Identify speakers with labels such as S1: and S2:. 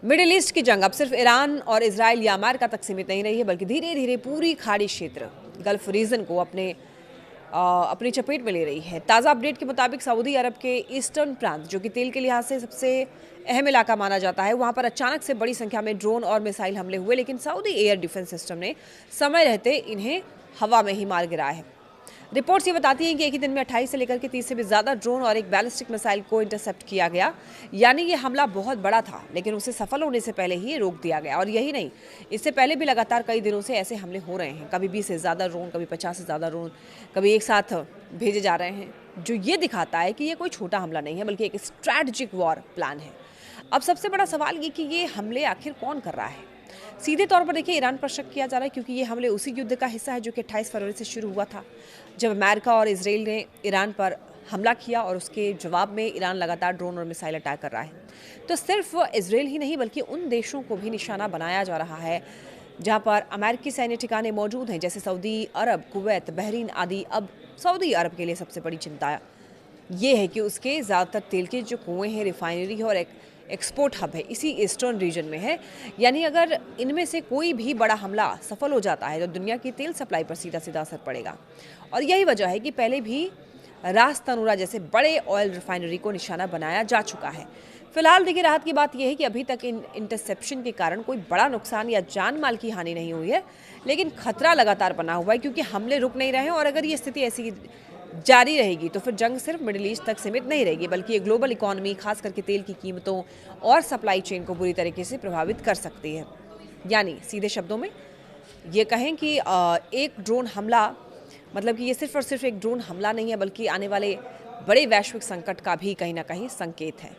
S1: Middle east की जंग अब सिर्फ ईरान और इजराइल या अमेरिका तक सीमित नहीं रही है, बल्कि धीरे धीरे पूरी खाड़ी क्षेत्र गल्फ रीजन को अपनी चपेट में ले रही है। ताज़ा अपडेट के मुताबिक सऊदी अरब के ईस्टर्न प्रांत, जो कि तेल के लिहाज से सबसे अहम इलाका माना जाता है, वहां पर अचानक से बड़ी संख्या में ड्रोन और मिसाइल हमले हुए, लेकिन सऊदी एयर डिफेंस सिस्टम ने समय रहते इन्हें हवा में ही मार गिराया है। रिपोर्ट्स ये बताती हैं कि एक ही दिन में 28 से लेकर के 30 से भी ज़्यादा ड्रोन और एक बैलिस्टिक मिसाइल को इंटरसेप्ट किया गया। यानी ये हमला बहुत बड़ा था, लेकिन उसे सफल होने से पहले ही रोक दिया गया। और यही नहीं, इससे पहले भी लगातार कई दिनों से ऐसे हमले हो रहे हैं। कभी 20 से ज़्यादा ड्रोन, कभी 50 से ज़्यादा ड्रोन, कभी एक साथ भेजे जा रहे हैं, जो ये दिखाता है कि ये कोई छोटा हमला नहीं है, बल्कि एक स्ट्रैटेजिक वॉर प्लान है। अब सबसे बड़ा सवाल ये कि ये हमले आखिर कौन कर रहा है। सीधे तौर पर देखिए, ईरान पर शक किया जा रहा है, क्योंकि ये हमले उसी युद्ध का हिस्सा है जो कि 28 फरवरी से शुरू हुआ था, जब अमेरिका और इजराइल ने ईरान पर हमला किया और उसके जवाब में ईरान लगातार ड्रोन और मिसाइल अटैक कर रहा है। तो सिर्फ इजराइल ही नहीं, बल्कि उन देशों को भी निशाना बनाया जा रहा है जहां पर अमेरिकी सैन्य ठिकाने मौजूद हैं, जैसे सऊदी अरब, कुवैत, बहरीन आदि। अब सऊदी अरब के लिए सबसे बड़ी चिंता ये है कि उसके ज़्यादातर तेल के जो कुएँ हैं, रिफाइनरी है और एक्सपोर्ट हब है, इसी ईस्टर्न रीजन में है। यानी अगर इनमें से कोई भी बड़ा हमला सफल हो जाता है तो दुनिया की तेल सप्लाई पर सीधा सीधा असर पड़ेगा। और यही वजह है कि पहले भी रास तनूरा जैसे बड़े ऑयल रिफाइनरी को निशाना बनाया जा चुका है। फिलहाल देखिए, राहत की बात यह है कि अभी तक इन इंटरसेप्शन के कारण कोई बड़ा नुकसान या जान माल की हानि नहीं हुई है, लेकिन खतरा लगातार बना हुआ है, क्योंकि हमले रुक नहीं रहे हैं। और अगर ये स्थिति ऐसी जारी रहेगी तो फिर जंग सिर्फ मिडिल ईस्ट तक सीमित नहीं रहेगी, बल्कि ये ग्लोबल इकोनॉमी, खास करके तेल की कीमतों और सप्लाई चेन को बुरी तरीके से प्रभावित कर सकती है। यानी सीधे शब्दों में ये कहें कि एक ड्रोन हमला, मतलब कि ये सिर्फ और सिर्फ एक ड्रोन हमला नहीं है, बल्कि आने वाले बड़े वैश्विक संकट का भी कहीं ना कहीं संकेत है।